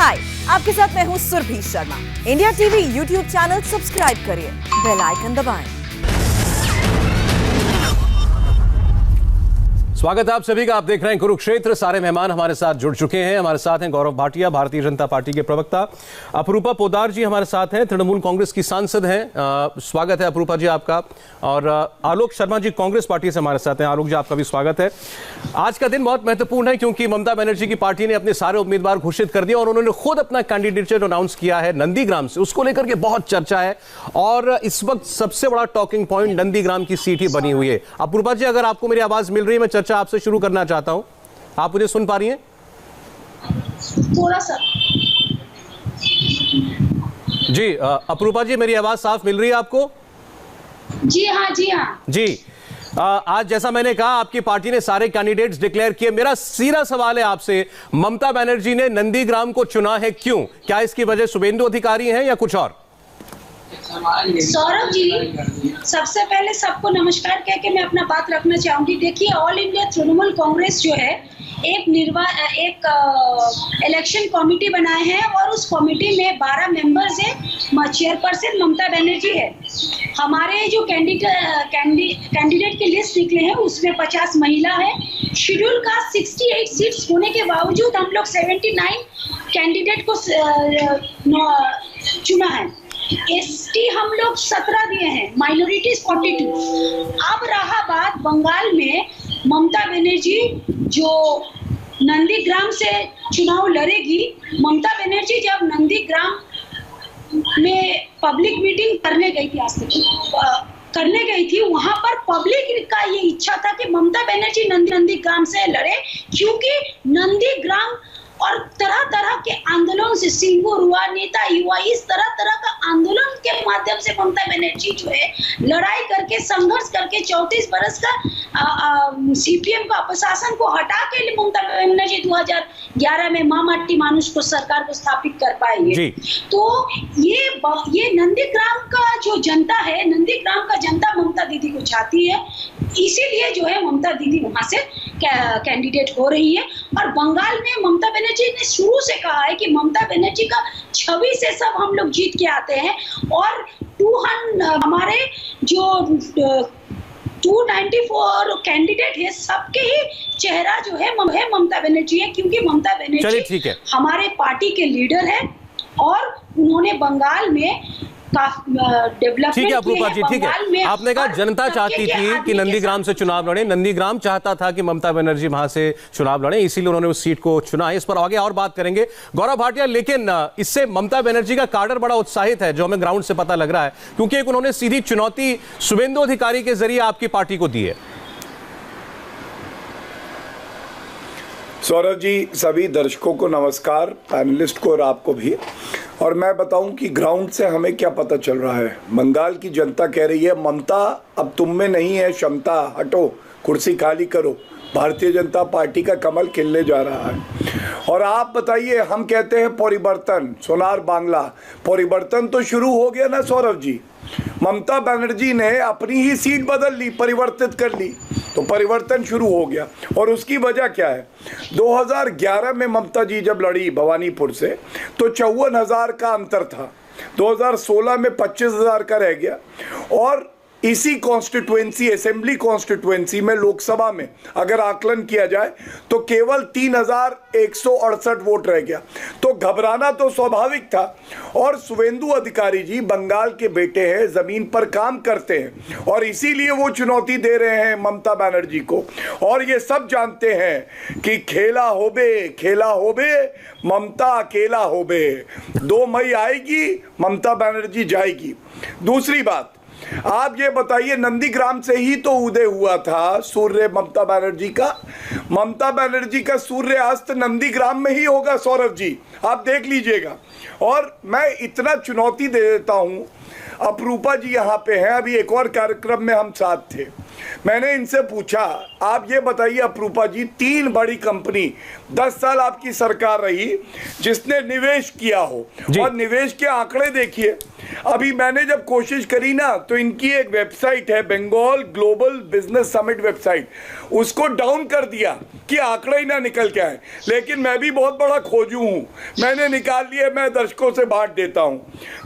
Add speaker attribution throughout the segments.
Speaker 1: हाय, आपके साथ मैं हूँ Surabhi Sharma. India TV YouTube channel subscribe करिए, बेल आइकन दबाएं।
Speaker 2: स्वागत है आप सभी का। आप देख रहे हैं कुरुक्षेत्र। सारे मेहमान हमारे साथ जुड़ चुके हैं। हमारे साथ हैं गौरव भाटिया, भारतीय जनता पार्टी के प्रवक्ता। अपरूपा पोद्दार जी हमारे साथ हैं, तृणमूल कांग्रेस की सांसद हैं। स्वागत है अपरूपा जी आपका। और आलोक शर्मा जी कांग्रेस पार्टी से हमारे साथ हैं। आलोक जी आपका भी स्वागत है। आज का दिन बहुत महत्वपूर्ण है क्योंकि ममता बनर्जी की पार्टी ने अपने सारे उम्मीदवार घोषित कर दिया और उन्होंने खुद अपना कैंडिडेचर अनाउंस किया है नंदीग्राम से। उसको लेकर के बहुत चर्चा है और इस वक्त सबसे बड़ा टॉकिंग पॉइंट नंदीग्राम की सीट ही बनी हुई है। अपरूपा जी, अगर आपको मेरी आवाज मिल रही है, मैं चर्चा आपसे शुरू करना चाहता हूं। आप मुझे सुन पा रही हैं?
Speaker 3: थोड़ा सा
Speaker 2: जी अपरूपा जी, मेरी आवाज साफ मिल रही है आपको?
Speaker 3: जी हाँ
Speaker 2: जी। आज जैसा मैंने कहा, आपकी पार्टी ने सारे कैंडिडेट्स डिक्लेयर किए। मेरा सीधा सवाल है आपसे, ममता बनर्जी ने नंदीग्राम को चुना है क्यों? क्या इसकी वजह शुभेंदु अधिकारी है या कुछ और?
Speaker 3: सौरभ जी, सबसे पहले सबको नमस्कार कह के मैं अपना बात रखना चाहूंगी। देखिए, ऑल इंडिया तृणमूल कांग्रेस जो है एक इलेक्शन कमेटी बनाए हैं और उस कमेटी में 12 मेंबर्स हैं। चेयरपर्सन ममता बनर्जी है। हमारे जो कैंडिडेट की लिस्ट निकले हैं उसमें 50 महिला है। शेड्यूल का 68 सीट्स होने के बावजूद हम लोग 79 कैंडिडेट को चुना है। एसटी हम लोग 17 दिए हैं, माइनॉरिटीज 42। अब रहा बात बंगाल में, ममता बनर्जी जो नंदीग्राम से चुनाव लड़ेगी। ममता बनर्जी जब नंदीग्राम में पब्लिक मीटिंग करने गई थी, वहां पर पब्लिक का ये इच्छा था कि ममता बनर्जी नंदीग्राम से लड़े, क्योंकि नंदीग्राम और तरह तरह के आंदोलन से, सिंगूर हुआ, नेता युवा, इस तरह तरह का आंदोलन के माध्यम से ममता बनर्जी जो है लड़ाई करके, संघर्ष करके 34 बरस का सीपीएम का प्रशासन को हटा के लिए ममता बनर्जी 2011 में माटी मानुष को सरकार को स्थापित कर पाएंगे। तो ये नंदीग्राम का जो जनता है, नंदीग्राम का जनता ममता दीदी को चाहती है, इसीलिए जो है ममता दीदी वहां से कैंडिडेट हो रही है। और बंगाल में ममता बनर्जी ने शुरू से कहा है कि ममता बनर्जी का छवि से सब हम लोग जीत के आते हैं और हमारे जो 294 कैंडिडेट है, सबके ही चेहरा जो है ममता बनर्जी है, क्योंकि ममता बनर्जी हमारे पार्टी के लीडर है और उन्होंने बंगाल में डेवलपमेंट।
Speaker 2: ठीक है अपरूपा जी, ठीक है। आपने कहा जनता चाहती थी कि नंदीग्राम से चुनाव लड़े, नंदीग्राम चाहता था कि ममता बनर्जी वहां से चुनाव लड़े, इसीलिए उन्होंने उस सीट को चुना है। इस पर आगे और बात करेंगे गौरव भाटिया। लेकिन इससे ममता बनर्जी का काडर बड़ा उत्साहित है, जो हमें ग्राउंड से पता लग रहा है, क्योंकि एक उन्होंने सीधी चुनौती शुभेंदु अधिकारी के जरिए आपकी पार्टी को दी है।
Speaker 4: सौरभ जी, सभी दर्शकों को नमस्कार, पैनलिस्ट को और आपको भी। और मैं बताऊं कि ग्राउंड से हमें क्या पता चल रहा है। बंगाल की जनता कह रही है, ममता अब तुम में नहीं है क्षमता, हटो, कुर्सी खाली करो, भारतीय जनता पार्टी का कमल खिलने जा रहा है। और आप बताइए, हम कहते हैं परिवर्तन, सोनार बांग्ला, परिवर्तन तो शुरू हो गया ना सौरभ जी। ममता बनर्जी ने अपनी ही सीट बदल ली, परिवर्तित कर ली, तो परिवर्तन शुरू हो गया। और उसकी वजह क्या है? 2011 में ममता जी जब लड़ी भवानीपुर से तो 54,000 का अंतर था, 2016 में 25,000 का रह गया। और इसी कॉन्स्टिट्यूएंसी, असेंबली कॉन्स्टिट्यूएंसी में, लोकसभा में अगर आकलन किया जाए तो केवल 3,168 वोट रह गया। तो घबराना तो स्वाभाविक था। और शुभेंदु अधिकारी जी बंगाल के बेटे हैं, जमीन पर काम करते हैं और इसीलिए वो चुनौती दे रहे हैं ममता बनर्जी को। और ये सब जानते हैं कि खेला होबे ममता अकेला होबे, 2 मई आएगी, ममता बनर्जी जाएगी। दूसरी बात, आप ये बताइए, नंदीग्राम से ही तो उदय हुआ था सूर्य ममता बनर्जी का। ममता बनर्जी का सूर्य अस्त नंदीग्राम में ही होगा सौरभ जी, आप देख लीजिएगा। और मैं इतना चुनौती दे देता हूं, अपरूपा जी यहाँ पे हैं, अभी एक और कार्यक्रम में हम साथ थे, मैंने इनसे पूछा, आप ये बताइए अपरूपा जी, 3 बड़ी कंपनी 10 साल आपकी सरकार रही जिसने निवेश किया हो, और निवेश के आंकड़े देखिए। अभी मैंने जब कोशिश करी ना, तो इनकी एक वेबसाइट है, Bengal global business summit website, उसको डाउन कर दिया कि आंकड़े ही ना निकल के आए। लेकिन मैं भी बहुत बड़ा खोजू हूं, मैंने निकाल लिए, मैं दर्शकों से बांट देता हूं।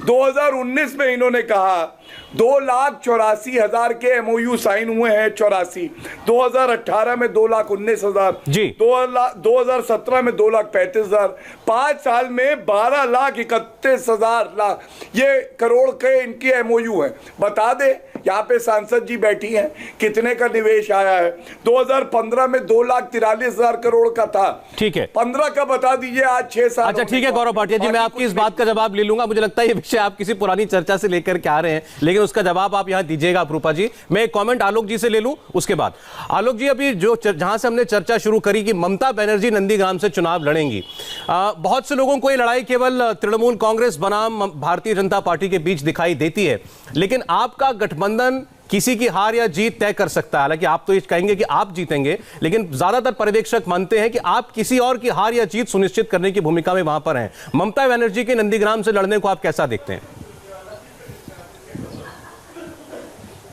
Speaker 4: 2019 में इन्होंने कहा 2,84,000 के MOU साइन हुए हैं, 84। 2018 में 2,19,000 जी, 2017 में 2,35,000, 5 साल में 12,31,000 ये करोड़ के इनकी MOU है। बता दे, यहाँ पे सांसद जी बैठी हैं, कितने का निवेश आया है। 2015 में 2,43,000 करोड़ का था, ठीक है, 15 का बता दीजिए आज 6 साल।
Speaker 2: अच्छा ठीक है गौरव भाटिया जी, मैं आपकी इस बात का जवाब ले लूंगा। मुझे लगता है ये विषय आप किसी पुरानी चर्चा से लेकर के आ रहे हैं, लेकिन उसका जवाब आप यहां दीजिएगा अपरूपा जी। मैं एक कमेंट आलोक जी से ले लूं उसके बाद। आलोक जी, अभी जो जहां से हमने चर्चा शुरू करी कि ममता बनर्जी नंदीग्राम से चुनाव लड़ेंगी, बहुत से लोगों को ये लड़ाई केवल तृणमूल कांग्रेस बनाम भारतीय जनता पार्टी के बीच दिखाई देती है, लेकिन आपका गठबंधन किसी की हार या जीत तय कर सकता है। हालांकि आप तो ये कहेंगे कि आप जीतेंगे, लेकिन ज्यादातर पर्यवेक्षक मानते हैं कि आप किसी और की हार या जीत सुनिश्चित करने की भूमिका में वहां पर हैं। ममता बनर्जी के नंदीग्राम से लड़ने को आप कैसा देखते हैं?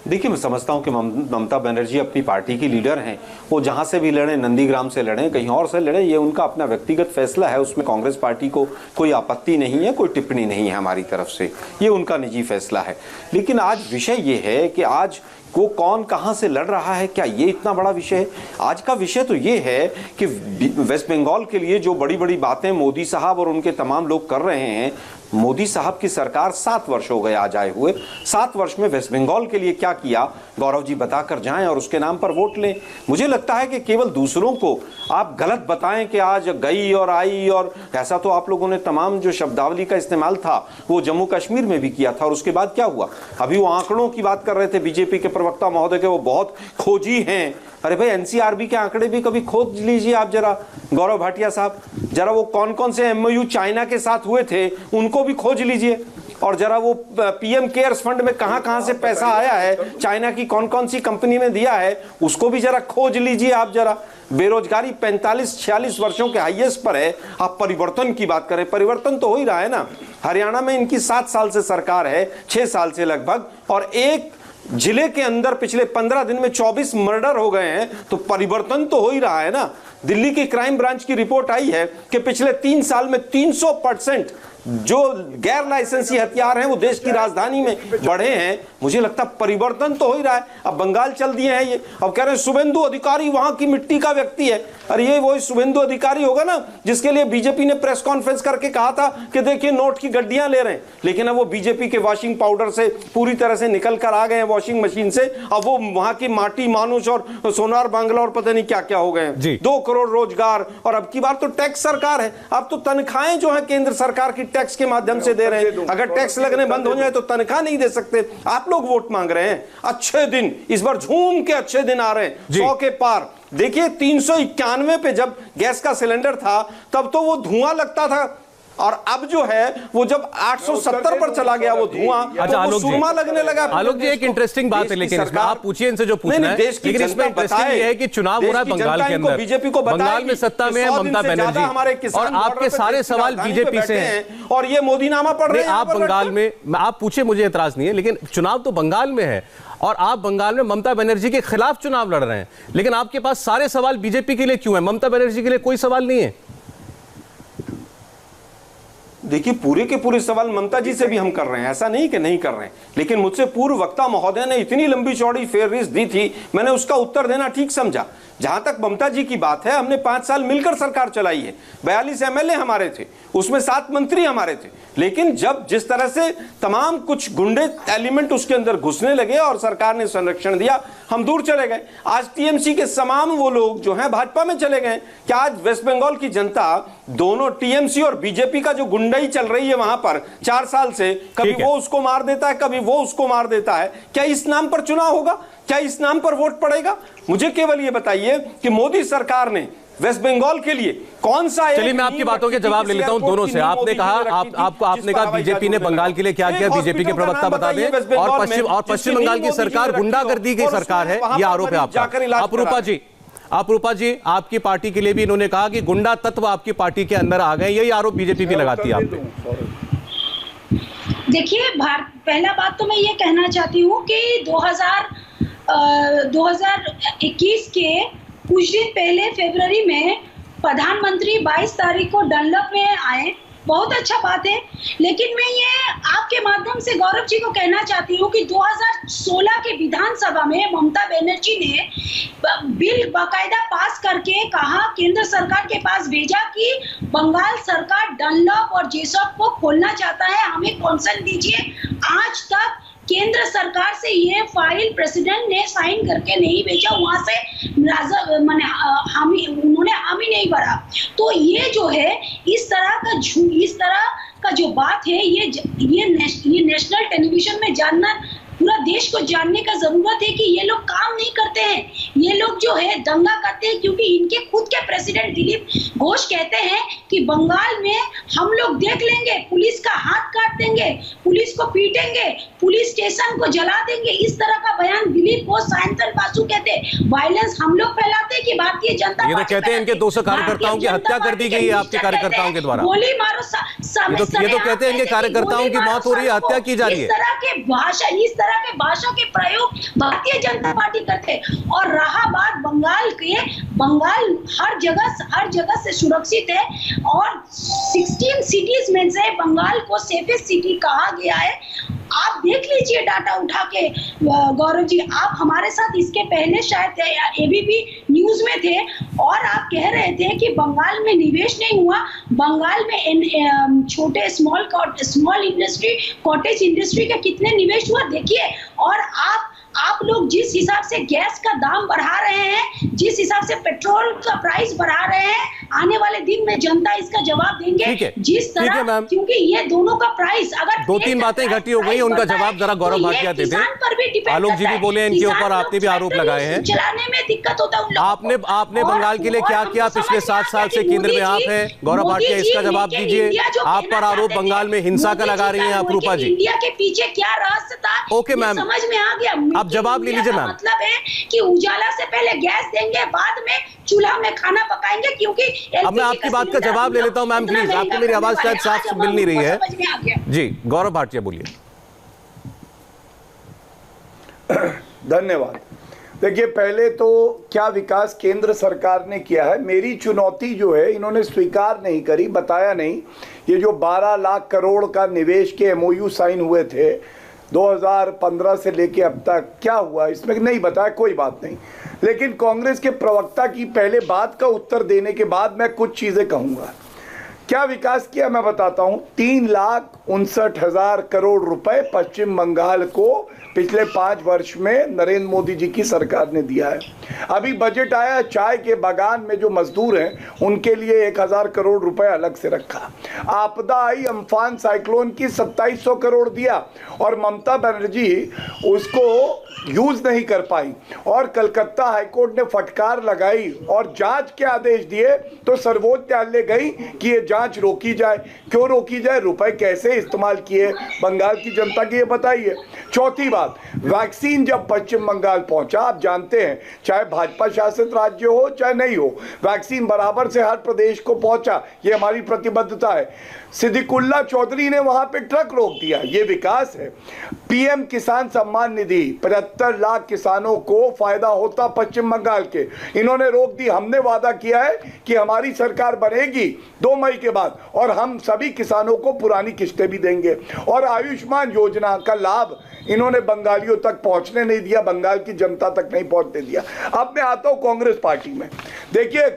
Speaker 5: देखिए, मैं समझता हूं कि ममता बनर्जी अपनी पार्टी की लीडर हैं। वो जहां से भी लड़ें, नंदीग्राम से लड़ें, कहीं और से लड़ें, ये उनका अपना व्यक्तिगत फैसला है। उसमें कांग्रेस पार्टी को कोई आपत्ति नहीं है, कोई टिप्पणी नहीं है हमारी तरफ से, ये उनका निजी फैसला है। लेकिन आज विषय ये है कि आज को कौन कहां से लड़ रहा है, क्या ये इतना बड़ा विषय है? आज का विषय तो ये है कि वेस्ट बंगाल के लिए जो बड़ी बड़ी बातें मोदी साहब और उनके तमाम लोग कर रहे हैं, मोदी साहब की सरकार 7 वर्ष हो गए आज आए हुए, 7 वर्ष में वेस्ट बंगाल के लिए क्या किया, गौरव जी बताकर जाएं और उसके नाम पर वोट लें। मुझे लगता है कि केवल दूसरों को आप गलत बताएं कि आज गई और आई, और ऐसा तो आप लोगों ने तमाम जो शब्दावली का इस्तेमाल था वो जम्मू कश्मीर में भी किया था, और उसके बाद क्या हुआ? अभी वो आंकड़ों की बात कर रहे थे बीजेपी के प्रवक्ता महोदय के, वो बहुत खोजी हैं। अरे भाई, NCRB के आंकड़े भी कभी खोज लीजिए आप जरा, गौरव भाटिया साहब, जरा वो कौन कौन से MOU चाइना के साथ हुए थे उनको भी खोज लीजिए, और जरा वो PM केयर्स फंड में कहां से पैसा आया है, चाइना की कौन कौन सी कंपनी ने दिया है, उसको भी जरा खोज लीजिए आप जरा। बेरोजगारी 45-46 वर्षों के हाईएस्ट पर है। आप परिवर्तन की बात करें, परिवर्तन तो हो ही रहा है ना। हरियाणा में इनकी 7 साल से सरकार है, 6 साल से लगभग, और एक जिले के अंदर पिछले 15 दिन में 24 मर्डर हो गए हैं, तो परिवर्तन तो हो ही रहा है ना। दिल्ली की क्राइम ब्रांच की रिपोर्ट आई है कि पिछले 3 साल में 300% जो गैर लाइसेंसी हथियार हैं वो देश की राजधानी में बढ़े हैं। मुझे लगता परिवर्तन तो हो ही रहा है। अब बंगाल चल दिए हैं ये, अब कह रहे हैं शुभेंदु अधिकारी वहां की मिट्टी का व्यक्ति है। अरे ये वही शुभेंदु अधिकारी होगा ना जिसके लिए बीजेपी ने प्रेस कॉन्फ्रेंस करके कहा था कि देखिए नोट की गड्डियां ले रहे हैं, लेकिन अब वो बीजेपी के वॉशिंग पाउडर से पूरी तरह से निकल कर आ गए हैं, वॉशिंग मशीन से। अब वो वहां की माटी मानुष और सोनार बांग्ला और पता नहीं क्या क्या हो गए हैं। 2 करोड़ रोजगार, और अब की बार तो टैक्स सरकार है, अब तो तनख्वाहें जो है केंद्र सरकार की टैक्स के माध्यम से दे रहे हैं। अगर टैक्स लगने बंद हो जाए तो तनख्वाह नहीं दे सकते। आप लोग वोट मांग रहे हैं। अच्छे दिन इस बार झूम के अच्छे दिन आ रहे हैं, 100 के पार। देखिए 391 पे जब गैस का सिलेंडर था तब तो वो धुआं लगता था, और अब जो है वो जब 870 पर चला गया वो धुआं,
Speaker 2: अच्छा,
Speaker 5: तो सुरमा लगने लगा।
Speaker 2: आलोक जी, एक इंटरेस्टिंग बात है, लेकिन इसमें आप पूछिए इनसे जो पूछना है, लेकिन इसमें इंटरेस्टिंग ये है कि चुनाव हो रहा है बंगाल के अंदर,
Speaker 5: बीजेपी को
Speaker 2: बंगाल में सत्ता में है ममता बनर्जी, और आपके सारे सवाल बीजेपी से हैं,
Speaker 5: और ये मोदीनामा पढ़ रहे हैं।
Speaker 2: आप बंगाल में, आप पूछे, मुझे एतराज नहीं है, लेकिन चुनाव तो बंगाल में है, और आप बंगाल में ममता बनर्जी के खिलाफ चुनाव लड़ रहे हैं, लेकिन आपके पास सारे सवाल बीजेपी के लिए क्यों है, ममता बनर्जी के लिए कोई सवाल नहीं है?
Speaker 5: देखिए पूरे के पूरे सवाल ममता जी से भी हम कर रहे हैं, ऐसा नहीं कि नहीं कर रहे हैं, लेकिन मुझसे पूर्व वक्ता महोदय ने इतनी लंबी चौड़ी फेररिस्ट दी थी, मैंने उसका उत्तर देना ठीक समझा। जहां तक ममता जी की बात है, हमने 5 साल मिलकर सरकार चलाई है, 42 MLA हमारे थे, उसमें 7 मंत्री हमारे थे, लेकिन जब जिस तरह से तमाम कुछ गुंडे एलिमेंट उसके अंदर घुसने लगे और सरकार ने संरक्षण दिया, हम दूर चले गए। आज TMC के तमाम वो लोग जो हैं भाजपा में चले गए। क्या आज वेस्ट बंगाल की जनता दोनों TMC और बीजेपी का जो गुंडाई चल रही है वहां पर 4 साल से, कभी वो उसको मार देता है, कभी वो उसको मार देता है, क्या इस नाम पर चुनाव होगा? क्या इस नाम पर वोट पड़ेगा? मुझे केवल ये बताइए कि मोदी सरकार ने वेस्ट बंगाल के लिए कौन सा?
Speaker 2: चलिए मैं आपकी बातों के जवाब ले लेता हूं दोनों से। आपने कहा आपने कहा बीजेपी ने बंगाल के लिए क्या किया, बीजेपी के प्रवक्ता बता दें। और पश्चिम बंगाल की सरकार गुंडागर्दी की सरकार है, यह आरोप है आपका। अपरूपा जी, आपकी पार्टी के लिए भी इन्होंने कहा कि गुंडा तत्व आपकी पार्टी के अंदर आ गए, यही आरोप बीजेपी भी लगाती है आप पे।
Speaker 3: देखिए, पहला बात तो मैं ये कहना चाहती हूँ कि 2021 के कुछ दिन पहले फरवरी में प्रधानमंत्री 22 तारीख को डनलप में आए, बहुत अच्छा बात है। लेकिन मैं ये आपके माध्यम से गौरव जी को कहना चाहती हूँ कि 2016 के विधानसभा में ममता बनर्जी ने बिल बाकायदा पास करके कहा, केंद्र सरकार के पास भेजा कि बंगाल सरकार डनलप और जेसॉप को खोलना चाहता है, हमें कॉन्सेंट दीजिए। आज तक केंद्र सरकार से ये फाइल प्रेसिडेंट ने साइन करके नहीं भेजा, वहां से उन्होंने हामी नहीं भरा। तो ये जो है इस तरह का जो बात है, ये नेशनल टेलीविजन में जानना, पूरा देश को जानने का जरूरत है कि ये लोग काम नहीं करते हैं, ये लोग जो है दंगा करते हैं। क्योंकि इनके खुद के प्रेसिडेंट दिलीप घोष कहते हैं कि बंगाल में हम लोग देख लेंगे, पुलिस का हाथ काट देंगे, पुलिस को पीटेंगे, पुलिस स्टेशन को जला देंगे। इस तरह का बयान दिलीप घोष, सायंतन बासु कहते हैं। वायलेंस हम लोग फैलाते हैं कि भारतीय जनता
Speaker 2: ये तो कहते हैं इनके 200 कार्यकर्ताओं की हत्या कर दी गई है आपके कार्यकर्ताओं के द्वारा।
Speaker 3: गोली मारो,
Speaker 2: ये तो कहते हैं इनके कार्यकर्ताओं की मौत हो रही है, हत्या की जा रही है।
Speaker 3: इस तरह के भाषा के प्रयोग भारतीय जनता पार्टी करते हैं। और रहा बात बंगाल हर जगह से सुरक्षित है और 16 सिटीज में से बंगाल को सेफेस्ट सिटी कहा गया है। आप देख लीजिए डाटा उठा के गौरव जी, आप हमारे साथ इसके पहले शायद एबीपी न्यूज में थे और आप कह रहे थे कि बंगाल में निवेश नहीं हुआ। बंगाल में छोटे स्मॉल इंडस्ट्री, कॉटेज इंडस्ट्री का कितने निवेश हुआ देखिए। और आप लोग जिस हिसाब से गैस का दाम बढ़ा रहे हैं, जिस हिसाब से पेट्रोल का प्राइस बढ़ा रहे हैं, आने वाले दिन में जनता इसका जवाब देंगे। जिस तरह, क्योंकि ये दोनों का प्राइस अगर
Speaker 2: 2-3 बातें घटी हो गई, उनका जवाब जरा गौरव भाटिया देते हैं। आलोक जी भी बोले इनके ऊपर, आपने भी आरोप लगाए हैं।
Speaker 3: चलाने में दिक्कत होता है उन लोगों को।
Speaker 2: आपने बंगाल के लिए क्या किया पिछले 7 साल से? केंद्र में आप हैं, गौरव भाटिया, इसका जवाब दीजिए। आप पर आरोप बंगाल में हिंसा का लगा रही हैं अपरूपा जी।
Speaker 3: इंडिया के पीछे क्या रहस्य था,
Speaker 2: ओके मैम,
Speaker 3: समझ में आ गया।
Speaker 2: आप जवाब ले लीजिए मैम।
Speaker 3: मतलब है कि उजाला से पहले गैस देंगे, बाद में चूल्हा में खाना पकाएंगे। क्योंकि
Speaker 2: अब मैं आपकी बात का जवाब ले लेता हूं मैम, प्लीज। आपको मेरी आवाज शायद साफ मिल नहीं रही है जी। गौरव भाटिया बोलिए।
Speaker 4: धन्यवाद। देखिए, पहले तो क्या विकास केंद्र सरकार ने किया है, मेरी चुनौती जो है इन्होंने स्वीकार नहीं करी, बताया नहीं। ये जो 12 लाख करोड़ का निवेश के MOU साइन हुए थे 2015 से लेके अब तक, क्या हुआ इसमें नहीं बताया, कोई बात नहीं। लेकिन कांग्रेस के प्रवक्ता की पहले बात का उत्तर देने के बाद मैं कुछ चीजें कहूंगा। क्या विकास किया मैं बताता हूं। 3,59,000 करोड़ रुपए पश्चिम बंगाल को पिछले 5 वर्ष में नरेंद्र मोदी जी की सरकार ने दिया है। अभी बजट आया, चाय के बागान में जो मजदूर हैं उनके लिए 1,000 करोड़ रुपए अलग से रखा। आपदा आई, अम्फान साइक्लोन की 2700 करोड़ दिया और ममता बनर्जी उसको यूज नहीं कर पाई और कलकत्ता हाईकोर्ट ने फटकार लगाई और जांच के आदेश दिए तो सर्वोच्च न्यायालय गई कि ये जांच रोकी जाए। क्यों रोकी जाए? रुपए कैसे इस्तेमाल किए बंगाल की जनता की ये बताइए। चौथी बात, वैक्सीन जब पश्चिम बंगाल पहुंचा, आप जानते हैं चाहे भाजपा शासित राज्य हो चाहे नहीं हो, वैक्सीन बराबर से हर प्रदेश को पहुंचा, ये हमारी प्रतिबद्धता है। सिद्दीकुल्ला चौधरी ने वहां पे ट्रक रोक दिया, ये विकास है। PM किसान सम्मान निधि 75 लाख किसानों को फायदा होता पश्चिम बंगाल के, इन्होंने रोक दी। हमने वादा किया है कि हमारी सरकार बनेगी 2 मई के बाद और हम सभी किसानों को पुरानी किस्तें भी देंगे। और आयुष्मान योजना का लाभ इन्होंने बंगालियों तक पहुंचने नहीं दिया, बंगाल की जनता तक नहीं पहुंचने दिया। अब मैं आता हूं कांग्रेस पार्टी में। देखिए,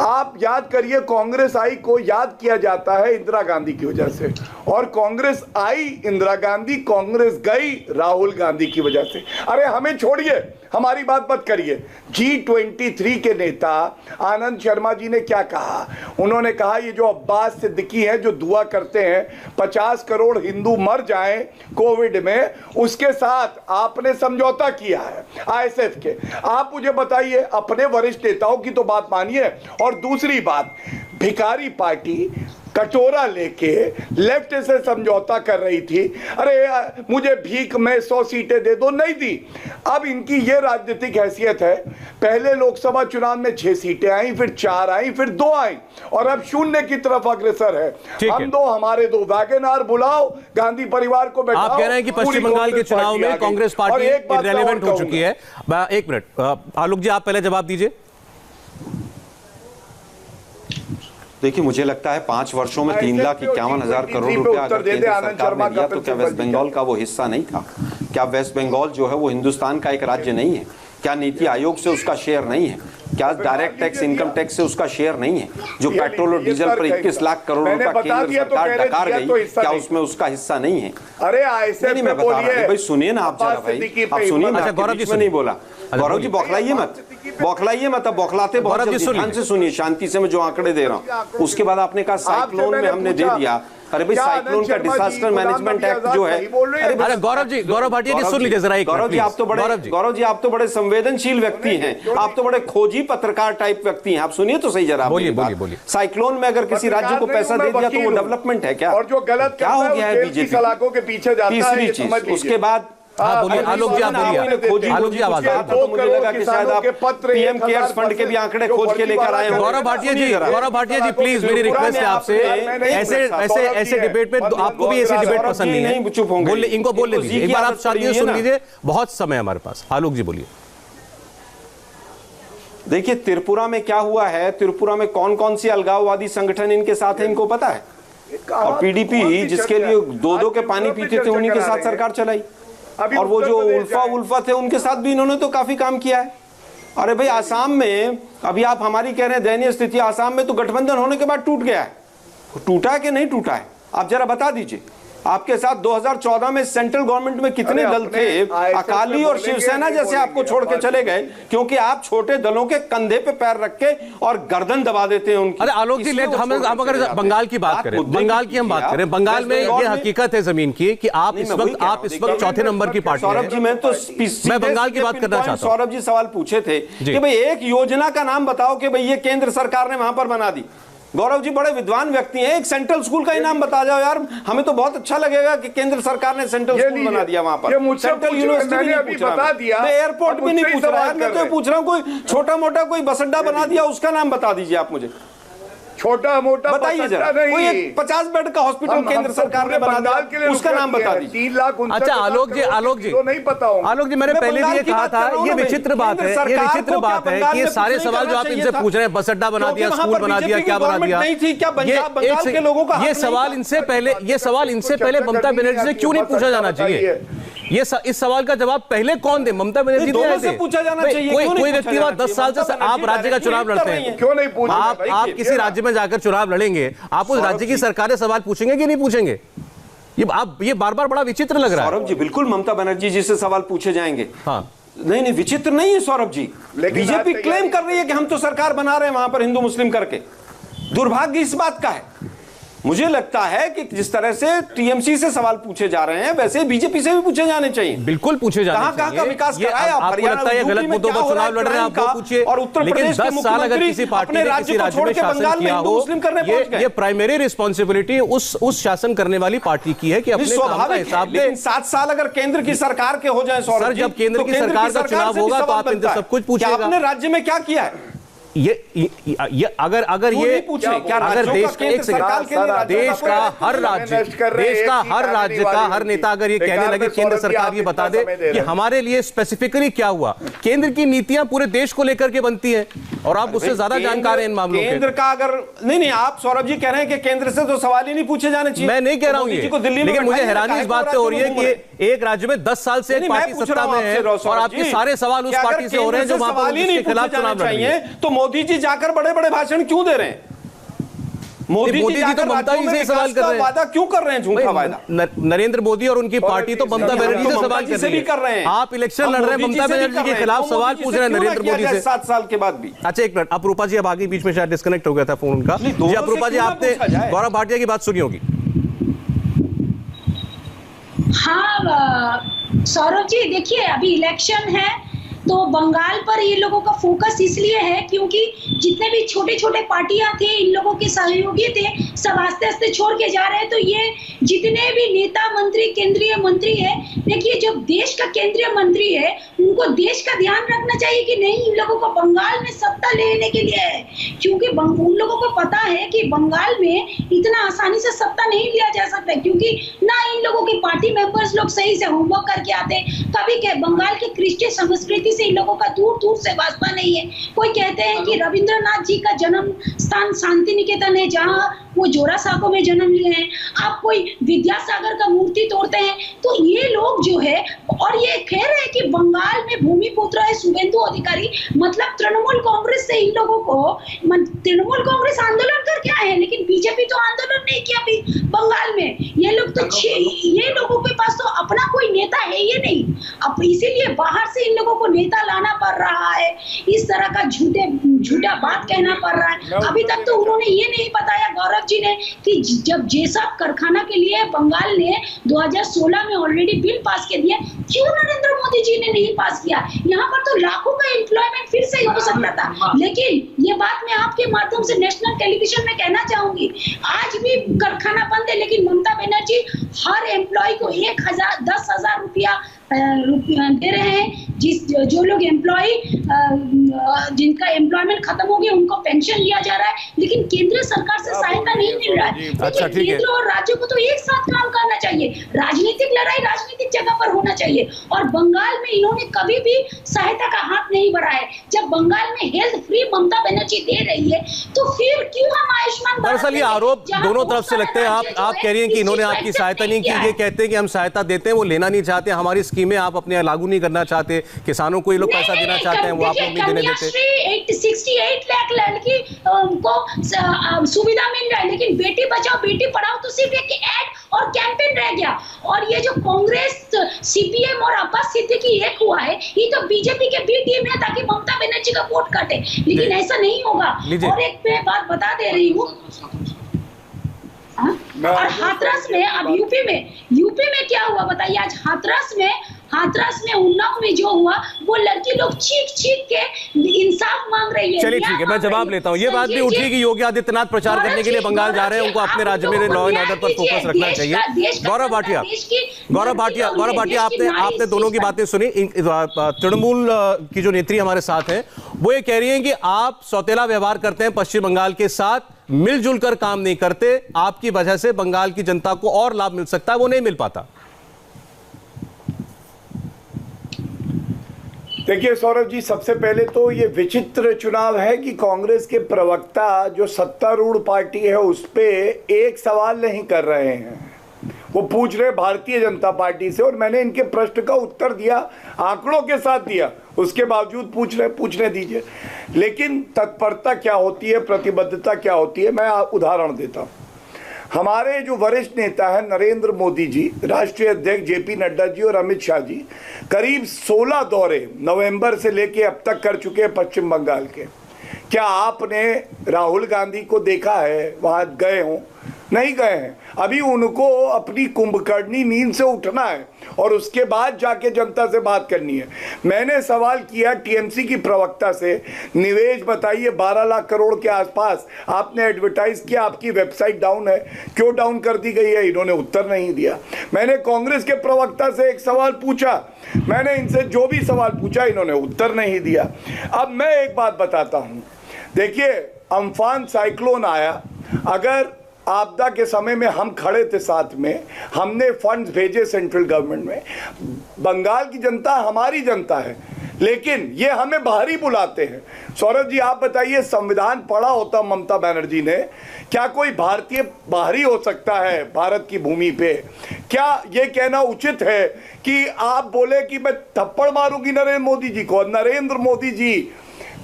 Speaker 4: आप याद करिए, कांग्रेस आई को याद किया जाता है इंदिरा गांधी की वजह से, और कांग्रेस आई इंदिरा गांधी, कांग्रेस गई राहुल गांधी की वजह से। अरे हमें छोड़िए, हमारी बात मत करिए। G23 के नेता आनंद शर्मा जी ने क्या कहा? उन्होंने कहा ये जो अब्बास सिद्दीकी हैं जो दुआ करते हैं 50 करोड़ हिंदू मर जाएं कोविड में, उसके साथ आपने समझौता किया है ISF के। आप मुझे बताइए, अपने वरिष्ठ नेताओं की तो बात मानिए। और दूसरी बात, भिखारी पार्टी कटोरा लेके लेफ्ट से समझौता कर रही थी, अरे मुझे भीख में 100 सीटें दे दो, नहीं दी। अब इनकी ये राजनीतिक हैसियत है, पहले लोकसभा चुनाव में 6 सीटें आई, फिर 4 आई, फिर 2 आई, और अब 0 की तरफ अग्रसर है। हम दो, हमारे 2 वैगनआर बुलाओ, गांधी परिवार को बैठाओ।
Speaker 2: आप कह रहे हैं कि पश्चिम बंगाल के चुनाव में कांग्रेस पार्टी इररिलेवेंट हो चुकी है। 1 मिनट, आलोक जी आप पहले जवाब दीजिए।
Speaker 5: देखिए, मुझे लगता है 5 वर्षों में 3,51,000 करोड़ रुपया अगर केंद्र सरकार ने दिया तो क्या वेस्ट बंगाल का वो हिस्सा नहीं था? क्या वेस्ट बंगाल जो है वो हिंदुस्तान का एक राज्य नहीं है? क्या नीति आयोग से उसका शेयर नहीं है? क्या डायरेक्ट टैक्स, इनकम टैक्स से उसका शेयर नहीं है? जो पेट्रोल और डीजल पर 21 लाख करोड़ रुपया केंद्र सरकार डकार गई, क्या उसमें उसका हिस्सा नहीं है?
Speaker 4: अरे ISF
Speaker 5: मैं बता रहा हूं भाई, सुनिए ना आप जरा भाई, आप सुनिए ना।
Speaker 2: गौरव जी
Speaker 5: नहीं बोला, गौरव जी बौखलाइए मत, बौखलाइए मत, अब बौखलाते बहुत जल्दी। ध्यान से सुनिए, शांति से मैं जो आंकड़े दे रहा हूं। उसके बाद आपने कहा साइक्लोन में हमने दे दिया। अरे भाई, साइक्लोन का डिजास्टर मैनेजमेंट एक्ट जो है,
Speaker 2: अरे गौरव भाटिया जी सुन लीजिए जरा।
Speaker 5: गौरव जी आप तो बड़े संवेदनशील व्यक्ति हैं, आप तो बड़े खोजी पत्रकार टाइप व्यक्ति हैं। आप सुनिए तो सही जरा।
Speaker 2: बोलिए।
Speaker 5: साइक्लोन में अगर किसी राज्य को पैसा दे दिया तो वो डेवलपमेंट है क्या?
Speaker 4: और जो गलत
Speaker 5: क्या हो गया है बीजेपी
Speaker 4: सलाखों के पीछे जाता है?
Speaker 5: तीसरी चीज, उसके बाद
Speaker 2: बोलिए आलोक जी, आप बोलिए। आलोक जी आवाज
Speaker 5: तो मुझे लगा कि शायद आप पीएम केयर्स फंड के भी आंकड़े खोज के लेकर आए हैं।
Speaker 2: गौरव भाटिया जी प्लीज, मेरी रिक्वेस्ट है आपसे, ऐसे डिबेट में आपको भी ऐसे डिबेट पसंद नहीं है,
Speaker 5: चुप होंगे,
Speaker 2: बोलिए, इनको बोलने दीजिए। एक बार आप शांति से सुन लीजिए, बहुत समय हमारे पास। आलोक जी बोलिए।
Speaker 5: देखिए, त्रिपुरा में क्या हुआ है, त्रिपुरा में कौन कौन सी अलगाववादी संगठन इनके साथ है इनको पता है। और PDP जिसके लिए 2-2 के पानी पीते थे उन्हीं के साथ सरकार चलाई। और वो जो उल्फा थे उनके साथ भी इन्होंने तो काफी काम किया है। अरे भाई, आसाम में अभी आप हमारी कह रहे हैं दयनीय स्थिति, आसाम में तो गठबंधन होने के बाद टूट गया है। टूटा है कि नहीं टूटा है, आप जरा बता दीजिए। आपके साथ 2014 में सेंट्रल गवर्नमेंट में कितने दल थे? अकाली और शिवसेना जैसे आपको छोड़ के चले गए, क्योंकि आप छोटे दलों के कंधे पे पैर रख के और गर्दन दबा देते हैं उनकी।
Speaker 2: अरे आलोक जी, हम अगर बंगाल की बात करें, बंगाल की हम बात करें, बंगाल में ये हकीकत है जमीन की कि आप इस वक्त चौथे नंबर की पार्टी।
Speaker 5: सौरभ जी, मैं
Speaker 2: बंगाल की बात करना चाहता हूं।
Speaker 5: सौरभ जी सवाल पूछे थे कि भाई एक योजना का नाम बताओ कि भाई ये केंद्र सरकार ने वहां पर बना दी। गौरव जी बड़े विद्वान व्यक्ति हैं, एक सेंट्रल स्कूल का ही नाम बता जाओ यार, हमें तो बहुत अच्छा लगेगा कि केंद्र सरकार ने सेंट्रल स्कूल बना दिया वहां पर।
Speaker 4: सेंट्रल यूनिवर्सिटी नहीं बता दिया,
Speaker 5: मैं एयरपोर्ट भी नहीं पूछ रहा है, मैं तो पूछ रहा हूं कोई छोटा मोटा कोई बस अड्डा बना दिया, उसका नाम बता दीजिए आप मुझे।
Speaker 4: छोटा मोटा
Speaker 5: बताइए जरा, कोई एक 50 बेड का हॉस्पिटल केंद्र सरकार ने बना दिया, उसका नाम बता दीजिए।
Speaker 4: 3 लाख।
Speaker 2: अच्छा आलोक जी
Speaker 4: तो नहीं पता होगा।
Speaker 2: आलोक जी, मैंने पहले भी ये कहा था, ये विचित्र बात है, ये विचित्र बात है कि ये सारे सवाल जो आप इनसे पूछ रहे हैं, बस अड्डा बना दिया, स्कूल बना दिया, क्या बना दिया, ये सवाल इनसे पहले ममता बनर्जी से क्यों नहीं पूछा जाना चाहिए? ये इस सवाल का जवाब पहले कौन दे? ममता बनर्जी
Speaker 5: से पूछा जाना चाहिए।
Speaker 2: कोई व्यक्ति 10 साल से आप राज्य का चुनाव लड़ते हैं,
Speaker 4: क्यों नहीं पूछा?
Speaker 2: आप किसी राज्य में जाकर चुनाव लड़ेंगे, आप उस राज्य की सरकार से सवाल पूछेंगे कि नहीं पूछेंगे? ये बार बार बड़ा विचित्र लग रहा है।
Speaker 5: सौरभ जी, बिल्कुल ममता बनर्जी जी से सवाल पूछे जाएंगे।
Speaker 2: हाँ,
Speaker 5: नहीं, विचित्र नहीं है सौरभ जी। बीजेपी क्लेम कर रही है कि हम तो सरकार बना रहे हैं वहां पर हिंदू मुस्लिम करके। दुर्भाग्य इस बात का है। मुझे लगता है कि जिस तरह से टीएमसी से सवाल पूछे जा रहे हैं, वैसे बीजेपी से भी पूछे जाने चाहिए।
Speaker 2: बिल्कुल पूछे जाने चाहिए।
Speaker 5: कहां का विकास कराया?
Speaker 2: आपको लगता है गलत मुद्दों पर चुनाव लड़ रहे हैं, आप वो पूछिए।
Speaker 5: और उत्तर प्रदेश के
Speaker 2: 10 साल अगर किसी पार्टी ने किसी राज्य में शासन किया हो, ये प्राइमरी रिस्पॉन्सिबिलिटी उस शासन करने वाली पार्टी की है कि अपने काम का हिसाब दे।
Speaker 5: 7 साल अगर केंद्र की सरकार के हो जाए सर,
Speaker 2: जब केंद्र की सरकार का चुनाव होगा तो आप इनसे सब कुछ पूछिएगा।
Speaker 5: आपने राज्य में क्या किया है?
Speaker 2: अगर ये अगर देश के देश का हर राज्य का हर नेता अगर ये कहने लगे, केंद्र सरकार ये बता दे कि हमारे लिए स्पेसिफिकली क्या हुआ। केंद्र की नीतियां पूरे देश को लेकर के बनती हैं और आप उससे ज्यादा जानकार हैं इन मामलों के।
Speaker 5: केंद्र का अगर नहीं, आप सौरभ जी कह रहे हैं कि केंद्र से तो सवाल ही नहीं पूछे जाने चाहिए।
Speaker 2: मैं नहीं कह रहा हूं ये, लेकिन मुझे हैरानी इस बात पे हो रही है कि एक राज्य में 10 साल से एक पार्टी सत्ता में है और आपके सारे सवाल उस पार्टी से हो रहे हैं जो वहां पर उसके खिलाफ चुनाव लड़ रही है।
Speaker 5: तो मोदी जी जाकर बड़े बड़े भाषण क्यों दे रहे हैं? मोदी जी
Speaker 2: तो
Speaker 5: जाकर
Speaker 2: ममता जी
Speaker 5: राज्यों में
Speaker 2: से सवाल
Speaker 5: विकास
Speaker 2: कर
Speaker 5: का
Speaker 2: रहे हैं।
Speaker 5: वादा क्यों कर रहे हैं, झूठा वादा?
Speaker 2: नरेंद्र मोदी और उनकी पार्टी तो ममता बनर्जी से सवाल कर रही है। आप इलेक्शन लड़ रहे हैं, ममता बनर्जी के खिलाफ सवाल पूछ रहे हैं नरेंद्र मोदी से
Speaker 5: 7 साल के बाद भी।
Speaker 2: अच्छा एक मिनट, अपरूपा जी अब आगे बीच में शायद डिस्कनेक्ट हो गया था फोन उनका। जी अपरूपा जी, आपने गौरव भाटिया की बात सुनी होगी।
Speaker 3: हाँ सौरभ जी, देखिए अभी इलेक्शन है तो बंगाल पर ये लोगों का फोकस इसलिए है क्योंकि जितने भी छोटे छोटे पार्टियां थे, इन लोगों के सहयोगी थे, सब आस्ते आस्ते छोड़ के जा रहे हैं। तो ये जितने भी नेता मंत्री, केंद्रीय मंत्री है, देखिए जो देश का केंद्रीय मंत्री है उनको देश का ध्यान रखना चाहिए कि नहीं, इन लोगों को बंगाल में सत्ता लेने के लिए है, क्योंकि उन लोगों को पता है कि बंगाल में इतना आसानी से सत्ता नहीं लिया जा सकता, क्योंकि ना इन लोगों के पार्टी मेंबर्स लोग सही से होमवर्क करके आते। कभी के बंगाल के क्रिश्चियन संस्कृति से इन लोगों का दूर दूर से वास्ता नहीं है। कोई कहते हैं कि रविंद्रनाथ जी का जन्म स्थान शांति निकेतन है, जहाँ वो जोरासांको में जन्म लिए हैं। आप कोई विद्यासागर का मूर्ति तोड़ते हैं। तो ये लोग जो है, और ये कह रहे हैं कि बंगाल में भूमिपुत्र है शुभेंदु अधिकारी, मतलब तृणमूल कांग्रेस से इन लोगों को, तृणमूल कांग्रेस आंदोलन करके आए हैं, लेकिन बीजेपी तो आंदोलन नहीं किया अभी बंगाल में। ये लोग तो ये लोगों के पास तो अपना कोई नेता है ये नहीं, अब इसीलिए बाहर से इन लोगों को नेता लाना पड़ रहा है, इस तरह का झूठा बात कहना पड़ रहा है। अभी तक तो उन्होंने ये नहीं बताया गौरव जी ने कि जब जेसप कारखाना के लिए बंगाल ने 2016 में ऑलरेडी बिल पास कर दिया, क्यों नरेंद्र मोदी जी ने नहीं पास किया? यहाँ पर तो लाखों का एम्प्लॉयमेंट फिर से हो सकता था। लेकिन ये बात मैं आपके माध्यम से नेशनल टेलीविजन में कहना चाहूंगी, आज भी कारखाना बंद है, लेकिन ममता बनर्जी हर एम्प्लॉय को 10,000 रुपया दे रहे हैं। जो लोग एम्प्लॉय जिनका एम्प्लॉयमेंट खत्म हो गया उनको पेंशन दिया जा रहा है, लेकिन केंद्र सरकार से सहायता नहीं मिल रहा है।
Speaker 2: अच्छा, ठीक है।
Speaker 3: केंद्र और राज्य को तो एक साथ काम करना चाहिए, राजनीतिक लड़ाई राजनीतिक जगह पर होना चाहिए। और बंगाल में इन्होंने कभी भी सहायता का हाथ नहीं बढ़ाया है। जब बंगाल में हेल्थ फ्री ममता बनर्जी दे रही है तो फिर क्यों हम आयुष्मान?
Speaker 2: दरअसल ये आरोप दोनों तरफ से लगते हैं। आप कह रही हैं कि इन्होंने आपकी सहायता नहीं की, ये कहते हैं कि हम सहायता देते हैं, वो लेना नहीं चाहते, हमारी स्कीमें आप अपने लागू नहीं करना चाहते, किसानों को ये लोग पैसा देना चाहते हैं, वो आप लोग नहीं देने देते। 68 लाख लड़की को सुविधा मिल रहा है, लेकिन बेटी बचाओ बेटी पढ़ाओ तो सिर्फ एक ऐड और कैंपेन रह गया। और ये जो कांग्रेस, सीपीएम और अब्बास सिद्दीकी एक हुआ है, ये तो बीजेपी के बी टीम है ताकि ममता बनर्जी का वोट काटे, लेकिन ऐसा नहीं होगा। और एक मैं बात बता दे रही हूँ, और हाथरस में, अब यूपी में क्या हुआ बताइए? आज हाथरस में उन्नाव में जो हुआ, वो लड़की लोग चीख के इंसाफ मांग रही है। चलिए ठीक है, मैं जवाब लेता हूँ। ये बात भी उठी कि योगी आदित्यनाथ प्रचार करने के लिए बंगाल जा रहे हैं, उनको अपने राज्य में लॉ एंड ऑर्डर पर फोकस रखना चाहिए। गौरव भाटिया, आपने दोनों की बातें सुनी। तृणमूल की जो नेत्री हमारे साथ हैं, वो ये कह रही है कि आप सौतेला व्यवहार करते हैं पश्चिम बंगाल के साथ, मिलजुल कर काम नहीं करते, आपकी वजह से बंगाल की जनता को और लाभ मिल सकता है, वो नहीं मिल पाता।
Speaker 4: देखिए सौरभ जी, सबसे पहले तो ये विचित्र चुनाव है कि कांग्रेस के प्रवक्ता जो सत्तारूढ़ पार्टी है उस पे एक सवाल नहीं कर रहे हैं, वो पूछ रहे भारतीय जनता पार्टी से, और मैंने इनके प्रश्न का उत्तर दिया, आंकड़ों के साथ दिया, उसके बावजूद पूछने दीजिए। लेकिन तत्परता क्या होती है, प्रतिबद्धता क्या होती है, मैं उदाहरण देता हूँ। हमारे जो वरिष्ठ नेता हैं नरेंद्र मोदी जी, राष्ट्रीय अध्यक्ष जेपी नड्डा जी और अमित शाह जी करीब 16 दौरे नवंबर से लेके अब तक कर चुके हैं पश्चिम बंगाल के। क्या आपने राहुल गांधी को देखा है वहां गए हों? नहीं गए हैं। अभी उनको अपनी कुंभकर्णी नींद से उठना है और उसके बाद जाके जनता से बात करनी है। मैंने सवाल किया टीएमसी की प्रवक्ता से, निवेश बताइए 12 लाख करोड़ के आसपास आपने एडवर्टाइज किया, आपकी वेबसाइट डाउन है, क्यों डाउन कर दी गई है? इन्होंने उत्तर नहीं दिया। मैंने कांग्रेस के प्रवक्ता से एक सवाल पूछा, मैंने इनसे जो भी सवाल पूछा इन्होंने उत्तर नहीं दिया। अब मैं एक बात बताता हूं, देखिए अम्फान साइक्लोन आया, अगर आपदा के समय में हम खड़े थे साथ में, हमने फंड्स भेजे सेंट्रल गवर्नमेंट में, बंगाल की जनता हमारी जनता है, लेकिन ये हमें बाहरी बुलाते हैं। सौरभ जी आप बताइए, संविधान पढ़ा होता ममता बनर्जी ने, क्या कोई भारतीय बाहरी हो सकता है भारत की भूमि पे? क्या ये कहना उचित है कि आप बोले कि मैं थप्पड़ मारूंगी नरेंद्र मोदी जी को? नरेंद्र मोदी जी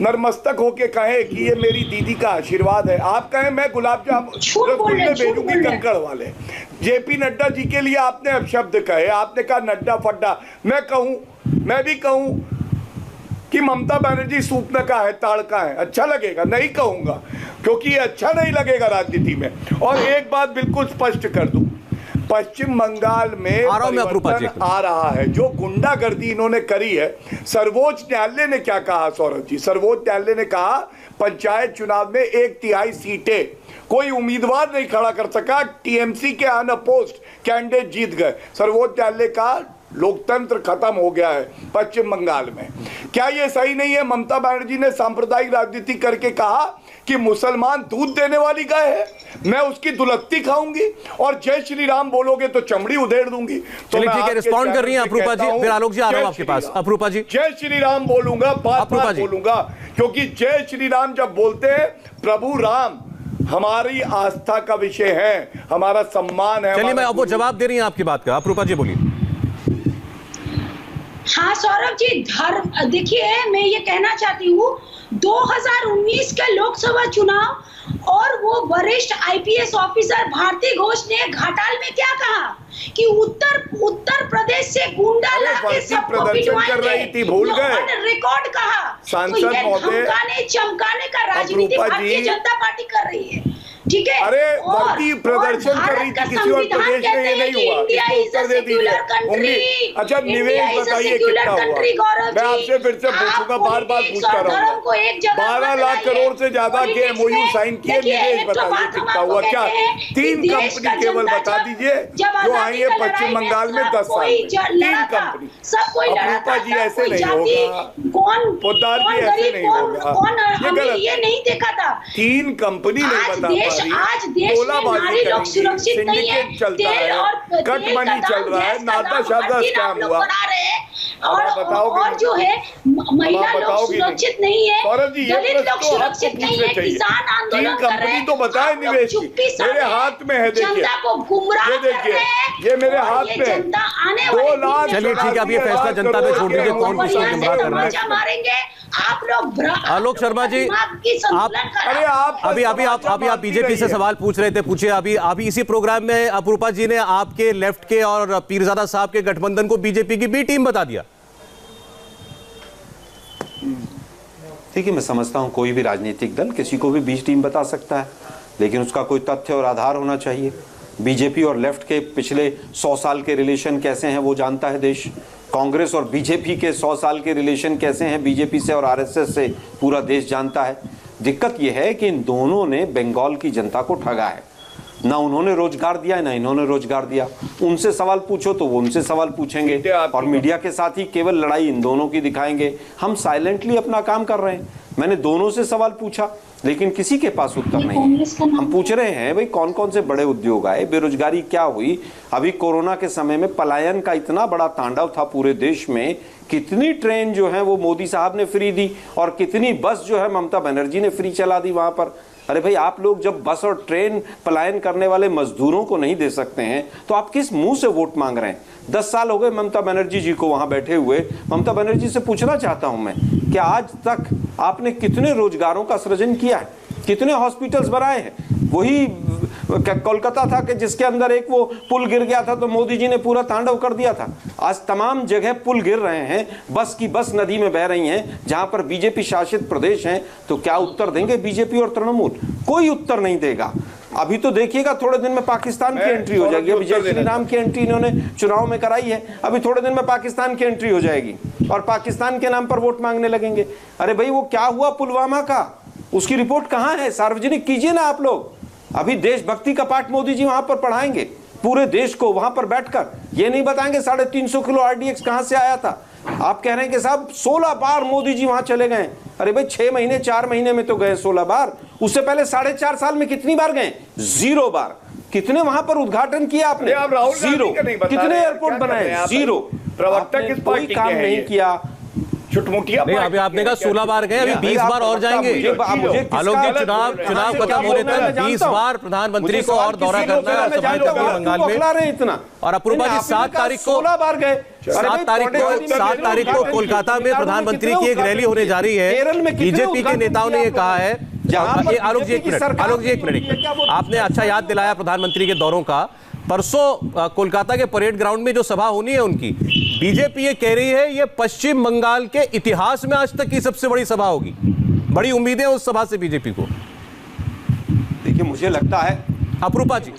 Speaker 4: नरमस्तक होके कहे कि ये मेरी दीदी का आशीर्वाद है, आप कहें मैं गुलाब जामुन रसगुल्ले भेजूंगी कंकड़ वाले। जेपी नड्डा जी के लिए आपने अपशब्द कहे, आपने कहा नड्डा फड्डा। मैं भी कहूं कि ममता बनर्जी सूपने का है, ताड़का है, अच्छा लगेगा? नहीं कहूंगा, क्योंकि ये अच्छा नहीं लगेगा राजनीति में। और एक बात बिल्कुल स्पष्ट कर दूं, पश्चिम बंगाल में परिवर्तन आ रहा है। जो गुंडागर्दी इन्होंने करी है, सर्वोच्च न्यायालय ने क्या कहा सौरभ जी? सर्वोच्च न्यायालय ने कहा पंचायत चुनाव में 1/3 सीटें कोई उम्मीदवार नहीं खड़ा कर सका, टीएमसी के अनअपोज्ड कैंडिडेट जीत गए। सर्वोच्च न्यायालय का लोकतंत्र खत्म हो गया है पश्चिम बंगाल में। क्या ये सही नहीं है? ममता बनर्जी ने सांप्रदायिक राजनीति करके कहा कि मुसलमान दूध देने वाली गाय है, मैं उसकी दुलत्ती खाऊंगी, और जय श्री राम बोलोगे तो चमड़ी उधेड़ दूंगी। तो
Speaker 2: ठीक है, रिस्पॉन्ड कर रही हैं अपरूपा जी, फिर आलोक जी आ रहा हूं आपके पास। अपरूपा जी,
Speaker 4: जय श्री राम बोलूंगा, बात बोलूंगा, क्योंकि जय श्री राम जब बोलते हैं, प्रभु राम हमारी आस्था का विषय है, हमारा सम्मान है।
Speaker 2: चलिए, मैं आपको जवाब दे रही हूं आपकी बात का। अपरूपा जी बोलिए।
Speaker 3: हाँ सौरभ जी, धर्म देखिए, मैं ये कहना चाहती हूँ 2019 के लोकसभा चुनाव और वो वरिष्ठ आईपीएस ऑफिसर भारती घोष ने घाटाल में क्या कहा कि उत्तर प्रदेश से गुंडा लाके सबको पिटवाएंगे, भूल गए, रिकॉर्ड कहा।
Speaker 4: सांसद महोदय,
Speaker 3: चमकाने का राजनीति भारतीय जनता पार्टी कर रही है, ठीक है?
Speaker 4: अरे वर्दी प्रदर्शन कर रही थी किसी और प्रदेश में, ये नहीं हुआ, उत्तर दे दीजिए। अच्छा, निवेश बताइए कितना हुआ? मैं आपसे फिर से पूछूंगा, बार बार पूछता रहूंगा। 12 लाख करोड़ से ज्यादा के एमओयू साइन किए, निवेश बताइए कितना हुआ? क्या 3 कंपनी केवल बता दीजिए जो आई है पश्चिम बंगाल में 10 साल में, 3 कंपनी। अपरूपा जी ऐसे नहीं होगा, पोद्दार जी ऐसे नहीं होगा,
Speaker 3: ये नहीं देखा था।
Speaker 4: 3 कंपनी नहीं बता,
Speaker 3: आज देश में नारी लोग सुरक्षित नहीं है, तेल और
Speaker 4: कटमनी चल रहा है, नाता शादा स्कैम हुआ, और
Speaker 3: जो है महिला लोग सुरक्षित नहीं है, दलित लोग सुरक्षित नहीं है, किसान आंदोलन कर रहे हैं।
Speaker 4: तो बताए निवेश की, मेरे हाथ में है, देखिए,
Speaker 3: जनता को गुमराह
Speaker 4: ये देखिए, ये मेरे हाथ में है, 2 लाख।
Speaker 2: चलिए ठीक है, अब ये फैसला जनता पे छोड़ दीजिए, कौन किसको गुमराह कर रहा है।
Speaker 3: मारेंगे आप लोग।
Speaker 2: आलोक शर्मा जी, अभी आप बीजेपी से सवाल पूछ रहे थे, पूछिए। अभी इसी प्रोग्राम में अपरूपा जी ने आपके लेफ्ट के और पीरजादा साहब के गठबंधन को बीजेपी की बी टीम बता दिया।
Speaker 5: देखिए, मैं समझता हूं कोई भी राजनीतिक दल किसी को भी बी टीम बता सकता है, लेकिन उसका कोई तथ्य और आधार होना चाहिए। बीजेपी और लेफ्ट के पिछले 100 साल के रिलेशन कैसे हैं वो जानता है देश। कांग्रेस और बीजेपी के 100 साल के रिलेशन कैसे हैं बीजेपी से और आरएसएस से पूरा देश जानता है। दिक्कत यह है कि इन दोनों ने बंगाल की जनता को ठगा है। ना उन्होंने रोजगार दिया, ना इन्होंने रोजगार दिया। उनसे सवाल पूछो तो वो उनसे सवाल पूछेंगे, और मीडिया के साथ ही केवल लड़ाई इन दोनों की दिखाएंगे। हम साइलेंटली अपना काम कर रहे हैं। मैंने दोनों से सवाल पूछा, लेकिन किसी के पास उत्तर नहीं है। हम पूछ रहे हैं भाई कौन कौन से बड़े उद्योग आए, बेरोजगारी क्या हुई। अभी कोरोना के समय में पलायन का इतना बड़ा तांडव था पूरे देश में, कितनी ट्रेन जो है वो मोदी साहब ने फ्री दी, और कितनी बस जो है ममता बनर्जी ने फ्री चला दी वहां पर। अरे भाई, आप लोग जब बस और ट्रेन पलायन करने वाले मजदूरों को नहीं दे सकते हैं तो आप किस मुंह से वोट मांग रहे हैं? 10 साल हो गए ममता बनर्जी जी को वहां बैठे हुए। ममता बनर्जी से पूछना चाहता हूं मैं कि आज तक आपने कितने रोजगारों का सृजन किया है, कितने हॉस्पिटल्स बनाए हैं? वही कोलकाता था कि जिसके अंदर एक वो पुल गिर गया था तो मोदी जी ने पूरा तांडव कर दिया था। आज तमाम जगह पुल गिर रहे हैं, बस की बस नदी में बह रही हैं जहां पर बीजेपी शासित प्रदेश हैं। तो क्या उत्तर देंगे बीजेपी और तृणमूल? कोई उत्तर नहीं देगा। अभी तो देखिएगा, थोड़े दिन में पाकिस्तान की एंट्री हो जाएगी। अभी जय श्री राम की एंट्री इन्होंने चुनाव में कराई है, अभी थोड़े दिन में पाकिस्तान की एंट्री हो जाएगी और पाकिस्तान के नाम पर वोट मांगने लगेंगे। अरे भाई, वो क्या हुआ पुलवामा का, उसकी रिपोर्ट कहां है? सार्वजनिक कीजिए ना आप लोग। अभी देशभक्ति का पाठ मोदी जी वहां पर पढ़ाएंगे पूरे देश को, वहां पर बैठकर। ये नहीं बताएंगे 350 किलो आरडीएक्स कहां से आया था। आप कह रहे हैं कि साहब 16 बार मोदी जी वहां चले गए। अरे भाई, 6 महीने 4 महीने में तो गए 16 बार। उससे पहले 4.5 साल में कितनी बार गए? 0 बार। कितने वहां पर उद्घाटन किया आपने? 0। कितने एयरपोर्ट बनाए? 0।
Speaker 4: प्रवक्ता किस
Speaker 5: कोई काम नहीं किया।
Speaker 4: छुटमुटिया
Speaker 2: नहीं, अभी आपने कहा 16 बार गए, अभी 20 बार और जाएंगे। आलोक जी, चुनाव खत्म होने तक 20 बार प्रधानमंत्री को और दौरा करना है और सभा करनी है बंगाल में।
Speaker 5: इतना
Speaker 2: और अपूर्वा जी 7 तारीख को
Speaker 5: 16 बार गए,
Speaker 2: 7 तारीख को कोलकाता में प्रधानमंत्री की एक रैली होने जा रही है। बीजेपी के नेताओं ने ये कहा है। आलोक जी एक मिनट, आपने अच्छा याद दिलाया प्रधानमंत्री के दौरों का। परसों कोलकाता के परेड ग्राउंड में जो सभा होनी है उनकी, बीजेपी ये कह रही है ये पश्चिम बंगाल के इतिहास में आज तक की सबसे बड़ी सभा होगी। बड़ी उम्मीदें उस सभा से बीजेपी को।
Speaker 5: देखिए, मुझे लगता है
Speaker 2: अपूर्वा जी
Speaker 5: है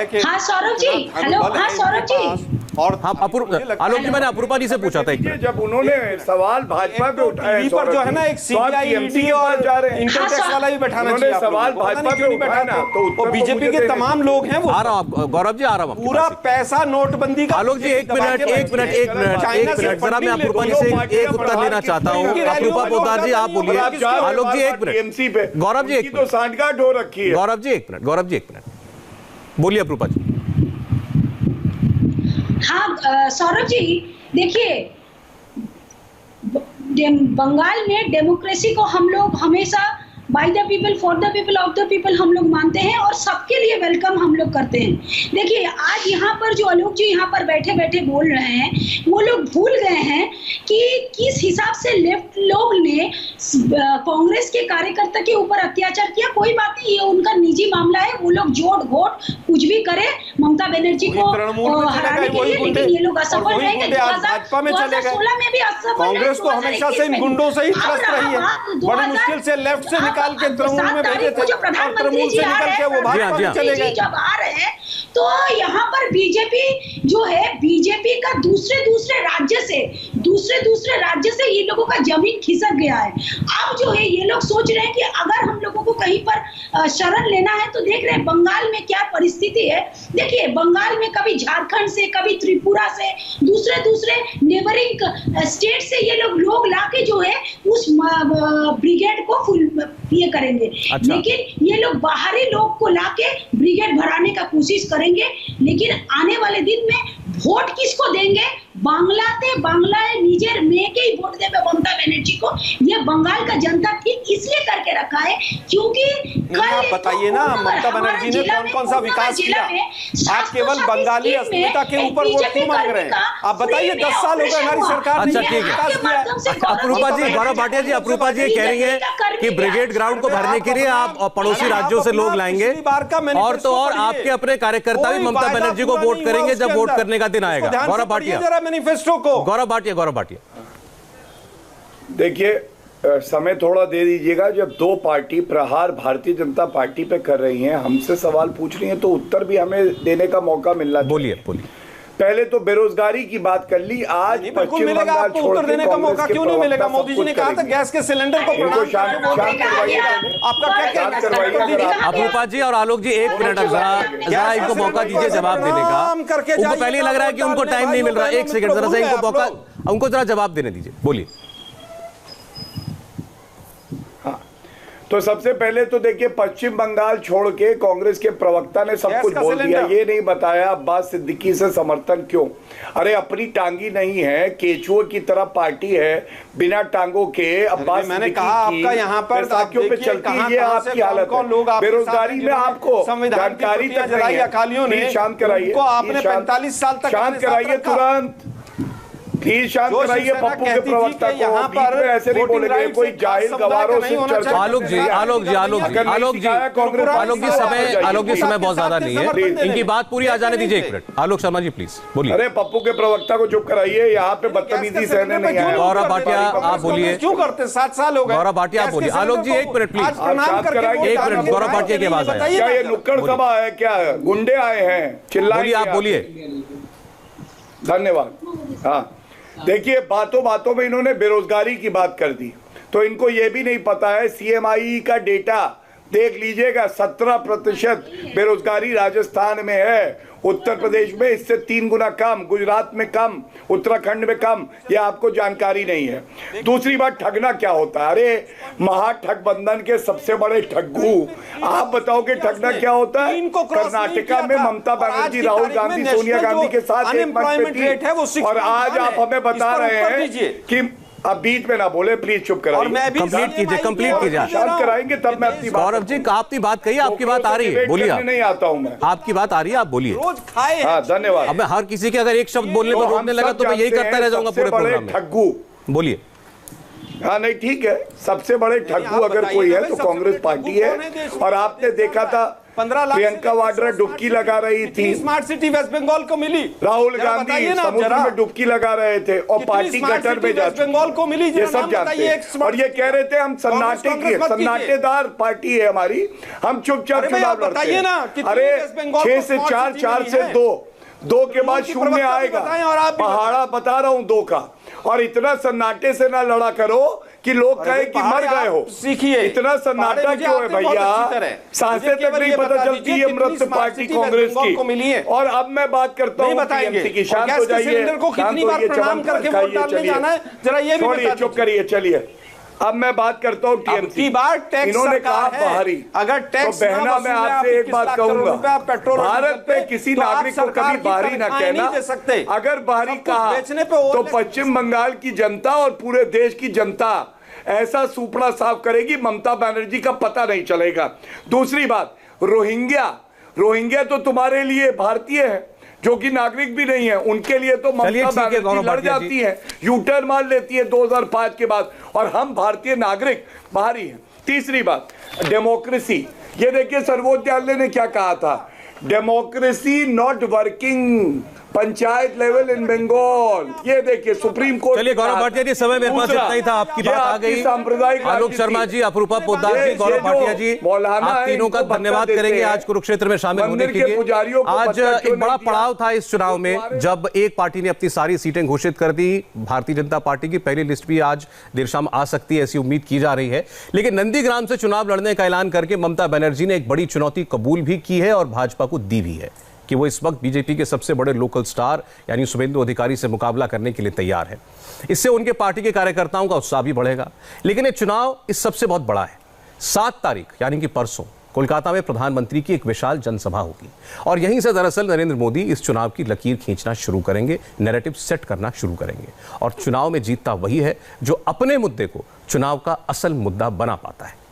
Speaker 5: कि
Speaker 3: हाँ सौरभ जी, हेलो, हाँ सौरभ जी,
Speaker 5: और
Speaker 2: आलोक जी, मैंने अपूर्वा जी से पूछा था
Speaker 4: जब उन्होंने सवाल भाजपा पे उठाया
Speaker 5: पर जो है ना एक सीबीआई ईडी और इनकम टैक्स वाला भी बैठाना चाहिए।
Speaker 4: सवाल भाजपा पे उठाया ना,
Speaker 5: तो बीजेपी के तमाम लोग हैं वो।
Speaker 2: आ रहा हूं गौरव जी, आ रहा हूं।
Speaker 5: पूरा पैसा नोटबंदी का।
Speaker 2: आलोक जी एक मिनट जरा मैं अपूर्वा जी से एक उत्तर लेना चाहता हूँ। अपूर्वा पोद्दार जी आप बोलिए। आलोक जी एक मिनट, गौरव जी एक
Speaker 4: मिनट, सांठगांठ हो रखी है।
Speaker 2: गौरव जी एक मिनट बोलिए अपूर्वा जी।
Speaker 3: हाँ सौरभ जी, देखिए बंगाल में डेमोक्रेसी को हम लोग हमेशा by the people for the people of the people हम लोग मानते हैं और सबके लिए वेलकम हम लोग करते हैं। देखिए आज यहाँ पर जो आलोक जी यहाँ पर बैठे बैठे बोल रहे हैं, वो लोग भूल गए हैं कि किस हिसाब से लेफ्ट लोग ने कांग्रेस के कार्यकर्ता के ऊपर अत्याचार किया। कोई बात नहीं, ये उनका निजी मामला है। वो लोग जोड़ घोट कुछ भी करे ममता बनर्जी को हराने के लिए, लेकिन ये लोग असफल रहे। 2016 में भी असफल।
Speaker 5: कांग्रेस तो हमेशा से इन गुंडों से ही त्रस्त रही है। बड़ी मुश्किल से लेफ्ट से निकाल के तृणमूल में भेजे थे और तृणमूल से निकल के वो भाजपा में चले गए।
Speaker 3: जब आ रहे हैं तो यहाँ पर बीजेपी जो है, बीजेपी का दूसरे राज्य से ये लोगों का जमीन खिसक गया है। अब जो है ये लोग सोच रहे हैं कि अगर हम लोगों को कहीं पर शरण लेना है तो देख रहे हैं बंगाल में क्या परिस्थिति है। देखिए बंगाल में कभी झारखंड से, कभी त्रिपुरा से, दूसरे नेबरिंग स्टेट से ये लोग लाके जो है उस ब्रिगेड को ये करेंगे। अच्छा। लेकिन ये लोग बाहरी लोग को लाके ब्रिगेड भराने का कोशिश करेंगे। लेकिन आने वाले दिन में वोट किसको देंगे? बांग्ला निजेर में के ही वोट देवे ममता बनर्जी को। ये बंगाल का जनता ठीक इसलिए करके रखा है क्योंकि
Speaker 5: आप बताइए ना, ममता बनर्जी ने कौन कौन सा विकास किया? आप केवल बंगाली अस्मिता के ऊपर वोट क्यों मांग रहे हैं? आप बताइए, 10 साल हो गए हमारी सरकार ने।
Speaker 2: अच्छा ठीक है, अपूर्वा जी, गौरव भाटिया जी, अपूर्वा जी कह रही है कि ब्रिगेड ग्राउंड को भरने के लिए आप पड़ोसी राज्यों से लोग लाएंगे और तो और आपके अपने कार्यकर्ता भी ममता बनर्जी को वोट करेंगे जब वोट करने का दिन आएगा। गौरव भाटिया, मैनिफेस्टो को। गौरव भाटिया
Speaker 4: देखिए, समय थोड़ा दे दीजिएगा। जब दो पार्टी प्रहार भारतीय जनता पार्टी पे कर रही हैं, हमसे सवाल पूछ रही हैं, तो उत्तर भी हमें देने का मौका मिलना चाहिए।
Speaker 2: बोलिए।
Speaker 4: पहले तो बेरोजगारी की बात कर ली। आज पश्चिम बंगाल छोड़
Speaker 5: उत्तर देने का मौका क्यों नहीं मिलेगा? मोदी जी ने कहा था गैस के सिलेंडर को
Speaker 4: शांत करवाइएगा।
Speaker 5: आपका क्या कहना है?
Speaker 2: अपूर्वा जी और आलोक जी एक मिनट, जरा इनको मौका दीजिए जवाब देने का। उनको पहले लग रहा है कि उनको टाइम नहीं मिल रहा। एक सेकंड, जरा सा इनको मौका, उनको जरा जवाब देने दीजिए। बोलिए।
Speaker 4: तो सबसे पहले तो देखिए, पश्चिम बंगाल छोड़ के कांग्रेस के प्रवक्ता ने सब कुछ बोल दिया। ये नहीं बताया अब्बास सिद्दीकी से समर्थन क्यों। अरे अपनी टांगी नहीं है, केचुए की तरह पार्टी है, बिना टांगों के अब्बास
Speaker 5: मैंने कहा आपका यहाँ पर
Speaker 4: साथियों पे चलती है। आपकी हालत है बेरोजगारी में, आपको जानकारी तक नहीं है। शांत कराइए,
Speaker 5: आपने 45 साल तक
Speaker 4: शांत कराइए, तुरंत प्लीज शांत कराइए। पप्पू के प्रवक्ता को यहाँ पर ऐसे नहीं बोलेंगे, कोई जाहिल गवारों से चर्चा।
Speaker 2: आलोक जी समय बहुत ज्यादा नहीं है, इनकी बात पूरी आ जाने दीजिए। एक मिनट, आलोक शर्मा जी प्लीज बोलिए।
Speaker 4: अरे पप्पू के प्रवक्ता को चुप कराइए, यहाँ पे बदतमीजी सहने नहीं आया।
Speaker 2: गौरव भाटिया आप बोलिए।
Speaker 5: क्यों करते? 7 साल हो गए।
Speaker 2: गौरव भाटिया आप बोलिए। आलोक जी एक मिनट प्लीज, एक मिनट। गौरव भाटिया की आवाज आए।
Speaker 4: क्या ये नुक्कड़ सभा है? क्या गुंडे आए हैं? चिल्लाइए,
Speaker 2: आप बोलिए।
Speaker 4: धन्यवाद। हाँ देखिए, बातों में इन्होंने बेरोजगारी की बात कर दी, तो इनको यह भी नहीं पता है सीएमआई का डेटा देख लीजिएगा। 17% बेरोजगारी राजस्थान में है, उत्तर प्रदेश में इससे 3 गुना कम, गुजरात में कम, उत्तराखंड में कम। यह आपको जानकारी नहीं है। दूसरी बात, ठगना क्या होता है? अरे महाठगबंधन के सबसे बड़े ठग्गू आप बताओ कि ठगना क्या होता है? कर्नाटका में ममता बनर्जी, राहुल गांधी, सोनिया गांधी के साथ एक मंच पे थी, और आज आप हमें बता रहे हैं कि अब बीच में ना बोले, प्लीज चुप कराइए।
Speaker 5: और मैं भी
Speaker 2: कंप्लीट कीजिए, कंप्लीट कीजिए।
Speaker 4: शांत कराएंगे तब मैं अपनी बात।
Speaker 2: गौरव जी आपकी बात कही, आपकी बात आ रही है, बोलिए आप।
Speaker 4: नहीं आता हूं मैं,
Speaker 2: आपकी बात आ रही है, आप बोलिए।
Speaker 5: रोज खाए।
Speaker 4: हाँ धन्यवाद।
Speaker 2: अब मैं हर किसी के अगर एक शब्द बोलने पर रोकने लगा तो मैं यही करता रह जाऊंगा पूरे प्रोग्राम में।
Speaker 4: ठग्गू,
Speaker 2: बोलिए।
Speaker 4: हाँ नहीं ठीक है, सबसे बड़े ठग्गू अगर कोई है तो कांग्रेस पार्टी है। और आपने देखा था
Speaker 5: 15 लाख
Speaker 4: प्रियंका वाड्रा डुबकी लगा रही थी,
Speaker 5: स्मार्ट सिटी वेस्ट बंगाल को मिली।
Speaker 4: राहुल गांधी समुद्र में डुबकी लगा रहे थे और पार्टी कटर में जा
Speaker 5: बंगाल को मिली।
Speaker 4: ये सब जानते हैं। और ये कह रहे थे हम सन्नाटेदार पार्टी है हमारी, हम चुपचाप चुनाव लड़ते हैं। अरे 6 से 4, 4 से 2 के बाद 0 आएगा। पहाड़ा बता रहा हूं 2 का। और इतना सन्नाटे से ना लड़ा करो कि लोग कहे कि मर गए हो।
Speaker 5: सीखिए,
Speaker 4: इतना सन्नाटा क्यों है भैया? सांसें तक नहीं पता चलती है मृत पार्टी कांग्रेस की। और अब मैं बात करता हूँ टीएमसी की। शांत हो जाइए, शांत होइए, छोड़िए, चुप करिए, चलिए। अब मैं बात करता हूँ टीएमसी की। इन्होंने कहा बाहरी,
Speaker 5: अगर टैक्स
Speaker 4: तो बहना मैं आपसे एक बात कहूंगा, भारत पे किसी नागरिक को कभी बाहरी ना कहना। अगर बाहरी कहा तो पश्चिम बंगाल की जनता और पूरे देश की जनता ऐसा सुपड़ा साफ करेगी, ममता बनर्जी का पता नहीं चलेगा। दूसरी बात, रोहिंग्या तो तुम्हारे लिए भारतीय है, जो कि नागरिक भी नहीं है, उनके लिए तो ममता बनर्जी लड़ जाती है, यूटर्न मार लेती है 2005 के बाद। और हम भारतीय नागरिक बाहरी हैं। तीसरी बात, डेमोक्रेसी। ये देखिए सर्वोच्च न्यायालय ने क्या कहा था, democracy not working panchayat level in Bengal. ये देखिए सुप्रीम कोर्ट।
Speaker 2: चलिए गौरव भाटिया जी, समय मेरे पास इतना ही था, आपकी बात आ गई। आलोक शर्मा जी, अपरूपा पोद्दार जी, गौरव भाटिया जी, आप तीनों का धन्यवाद करेंगे आज कुरुक्षेत्र में शामिल होने के लिए। आज एक बड़ा पड़ाव था इस चुनाव में, जब एक पार्टी ने अपनी सारी सीटें घोषित कर दी। भारतीय जनता पार्टी की पहली लिस्ट भी आज देर शाम आ सकती है, ऐसी उम्मीद की जा रही है। लेकिन नंदीग्राम से चुनाव लड़ने का ऐलान करके ममता बनर्जी ने एक बड़ी चुनौती कबूल भी की है और भाजपा को दी भी है कि वो इस वक्त बीजेपी के सबसे बड़े लोकल स्टार यानी शुभेंदु अधिकारी से मुकाबला करने के लिए तैयार है। इससे उनके पार्टी के कार्यकर्ताओं का उत्साह भी बढ़ेगा। लेकिन ये चुनाव इस सबसे बहुत बड़ा है। 7 तारीख यानी कि परसों कोलकाता में प्रधानमंत्री की एक विशाल जनसभा होगी और यहीं से दरअसल नरेंद्र मोदी इस चुनाव की लकीर खींचना शुरू करेंगे, नैरेटिव सेट करना शुरू करेंगे। और चुनाव में जीतता वही है जो अपने मुद्दे को चुनाव का असल मुद्दा बना पाता है।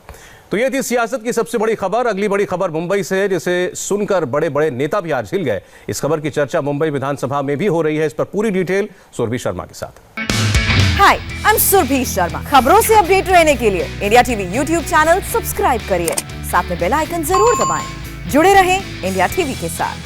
Speaker 2: तो ये थी सियासत की सबसे बड़ी खबर। अगली बड़ी खबर मुंबई से है, जिसे सुनकर बड़े बड़े नेता भी आज हिल गए। इस खबर की चर्चा मुंबई विधानसभा में भी हो रही है। इस पर पूरी डिटेल सुरभि शर्मा के साथ।
Speaker 1: हाय, आई एम सुरभि शर्मा। खबरों से अपडेट रहने के लिए India TV YouTube channel subscribe करिए, साथ में बेल आइकन जरूर दबाएं। जुड़े रहें इंडिया टीवी के साथ।